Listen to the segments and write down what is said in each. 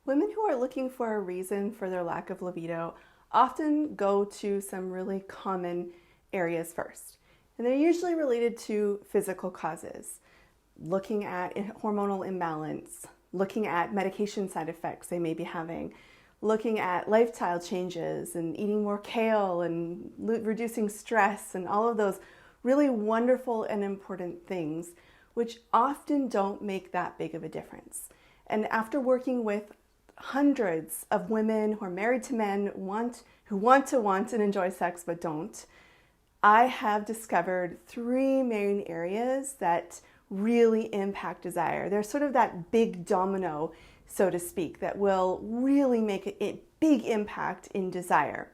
Women who are looking for a reason for their lack of libido often go to some really common areas first. And they're usually related to physical causes, looking at hormonal imbalance, looking at medication side effects they may be having, looking at lifestyle changes and eating more kale and reducing stress and all of those really wonderful and important things, which often don't make that big of a difference. And after working with hundreds of women who are married to men who want and enjoy sex but don't, I have discovered three main areas that really impact desire. They're sort of that big domino, so to speak, that will really make a big impact in desire.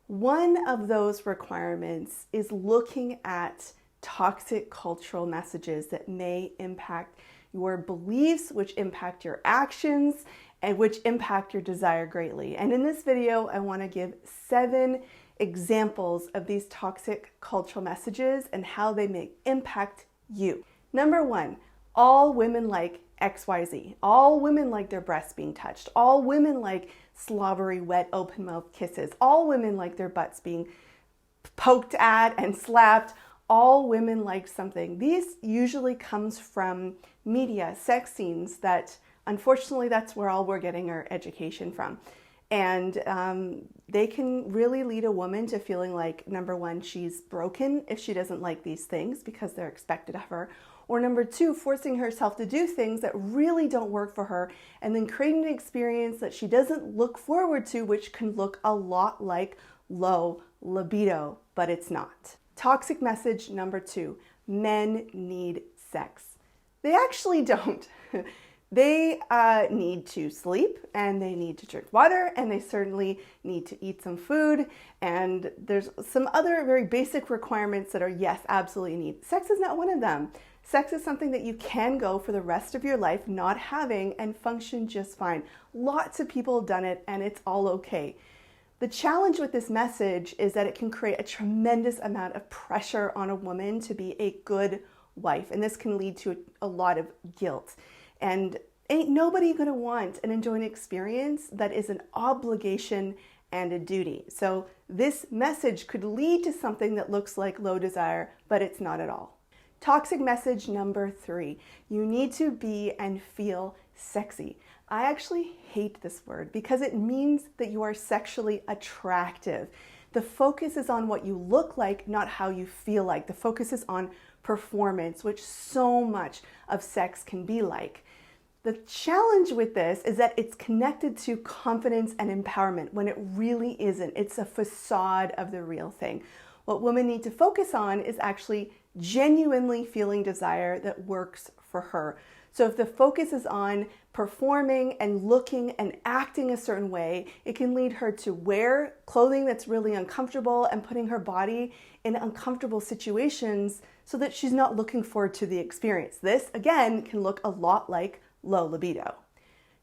One of those requirements is looking at toxic cultural messages that may impact your beliefs, which impact your actions, and which impact your desire greatly. And in this video, I want to give 7 examples of these toxic cultural messages and how they may impact you. Number 1, all women like XYZ. All women like their breasts being touched. All women like slobbery, wet, open mouth kisses. All women like their butts being poked at and slapped. All women like something. These usually comes from media, sex scenes that unfortunately that's where all we're getting our education from. And they can really lead a woman to feeling like, number 1, she's broken if she doesn't like these things because they're expected of her. Or number 2, forcing herself to do things that really don't work for her and then creating an experience that she doesn't look forward to, which can look a lot like low libido, but it's not. Toxic message number 2, men need sex. They actually don't. They need to sleep and they need to drink water and they certainly need to eat some food. And there's some other very basic requirements that are, yes, absolutely need. Sex is not one of them. Sex is something that you can go for the rest of your life not having and function just fine. Lots of people have done it and it's all okay. The challenge with this message is that it can create a tremendous amount of pressure on a woman to be a good wife. And this can lead to a lot of guilt. And ain't nobody gonna want and enjoy an experience that is an obligation and a duty. So this message could lead to something that looks like low desire, but it's not at all. Toxic message number 3, you need to be and feel sexy. I actually hate this word because it means that you are sexually attractive. The focus is on what you look like, not how you feel like. The focus is on performance, which so much of sex can be like. The challenge with this is that it's connected to confidence and empowerment when it really isn't. It's a facade of the real thing. What women need to focus on is actually genuinely feeling desire that works for her. So if the focus is on performing and looking and acting a certain way, it can lead her to wear clothing that's really uncomfortable and putting her body in uncomfortable situations so that she's not looking forward to the experience. This, again, can look a lot like low libido.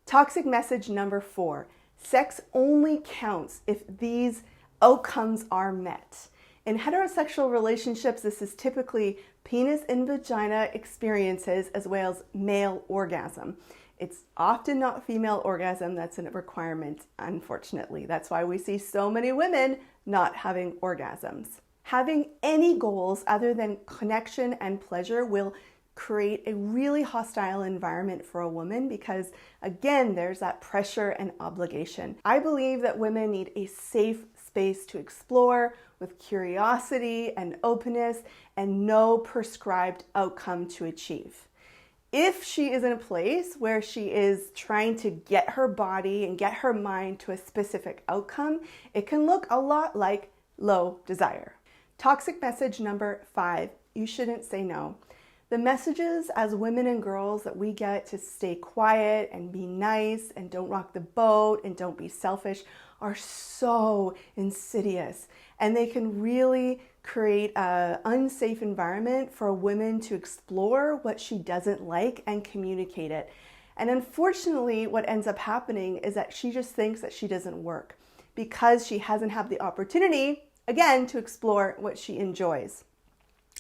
Toxic message number 4, sex only counts if these outcomes are met. In heterosexual relationships, this is typically penis and vagina experiences as well as male orgasm. It's often not female orgasm that's a requirement, unfortunately. That's why we see so many women not having orgasms. Having any goals other than connection and pleasure will create a really hostile environment for a woman because, again, there's that pressure and obligation. I believe that women need a safe space to explore with curiosity and openness and no prescribed outcome to achieve. If she is in a place where she is trying to get her body and get her mind to a specific outcome, it can look a lot like low desire. Toxic message number 5, you shouldn't say no. The messages as women and girls that we get to stay quiet and be nice and don't rock the boat and don't be selfish are so insidious, and they can really create an unsafe environment for a woman to explore what she doesn't like and communicate it. And unfortunately, what ends up happening is that she just thinks that she doesn't work because she hasn't had the opportunity, again, to explore what she enjoys.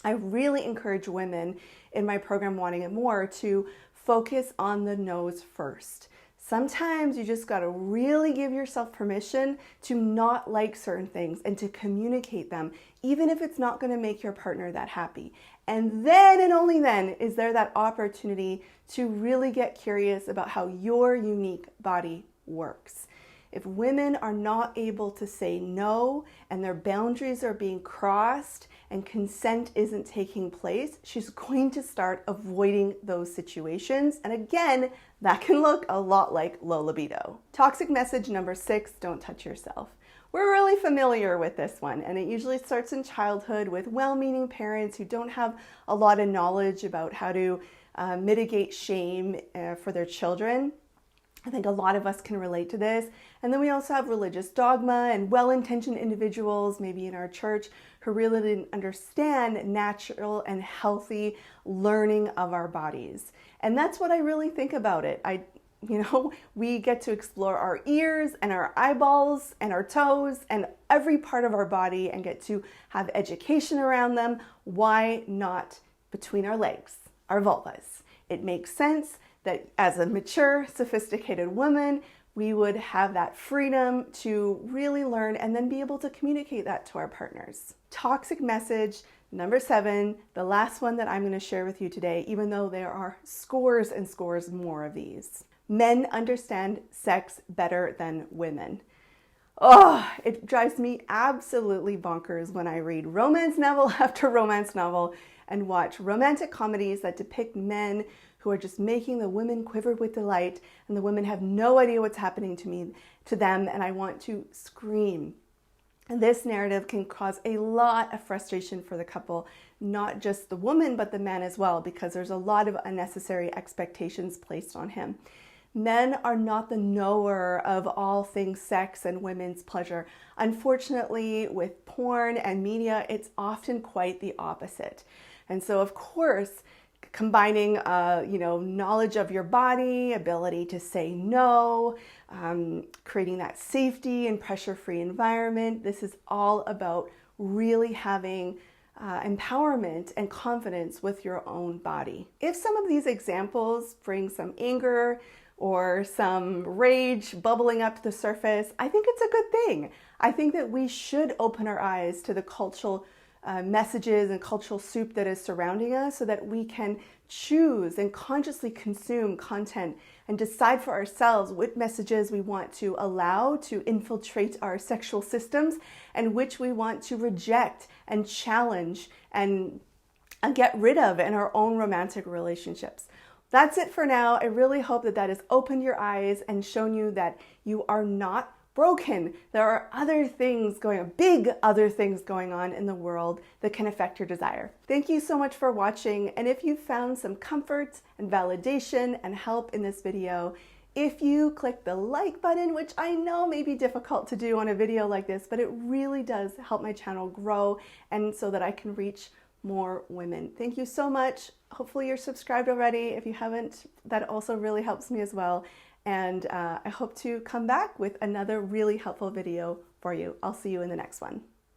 I really encourage women in my program Wanting It More to focus on the no's first. Sometimes you just gotta really give yourself permission to not like certain things and to communicate them, even if it's not gonna make your partner that happy. And then and only then is there that opportunity to really get curious about how your unique body works. If women are not able to say no and their boundaries are being crossed and consent isn't taking place, she's going to start avoiding those situations. And again, that can look a lot like low libido. Toxic message number 6, don't touch yourself. We're really familiar with this one, and it usually starts in childhood with well-meaning parents who don't have a lot of knowledge about how to mitigate shame for their children. I think a lot of us can relate to this. And then we also have religious dogma and well-intentioned individuals, maybe in our church, who really didn't understand natural and healthy learning of our bodies. And that's what I really think about it. We get to explore our ears and our eyeballs and our toes and every part of our body and get to have education around them. Why not between our legs, our vulvas? It makes sense that as a mature, sophisticated woman, we would have that freedom to really learn and then be able to communicate that to our partners. Toxic message number 7, the last one that I'm going to share with you today, even though there are scores and scores more of these. Men understand sex better than women. Oh, it drives me absolutely bonkers when I read romance novel after romance novel and watch romantic comedies that depict men who are just making the women quiver with delight, and the women have no idea what's happening to them, and I want to scream. And this narrative can cause a lot of frustration for the couple, not just the woman, but the man as well, because there's a lot of unnecessary expectations placed on him. Men are not the knower of all things sex and women's pleasure. Unfortunately, with porn and media, it's often quite the opposite. And so, of course, combining, knowledge of your body, ability to say no, creating that safety and pressure-free environment. This is all about really having empowerment and confidence with your own body. If some of these examples bring some anger or some rage bubbling up to the surface, I think it's a good thing. I think that we should open our eyes to the cultural messages and cultural soup that is surrounding us so that we can choose and consciously consume content and decide for ourselves what messages we want to allow to infiltrate our sexual systems and which we want to reject and challenge and get rid of in our own romantic relationships. That's it for now. I really hope that has opened your eyes and shown you that you are not broken. There are big other things going on in the world that can affect your desire. Thank you so much for watching. And if you found some comfort and validation and help in this video, if you click the like button, which I know may be difficult to do on a video like this, but it really does help my channel grow and so that I can reach more women. Thank you so much. Hopefully you're subscribed already. If you haven't, that also really helps me as well. And I hope to come back with another really helpful video for you. I'll see you in the next one.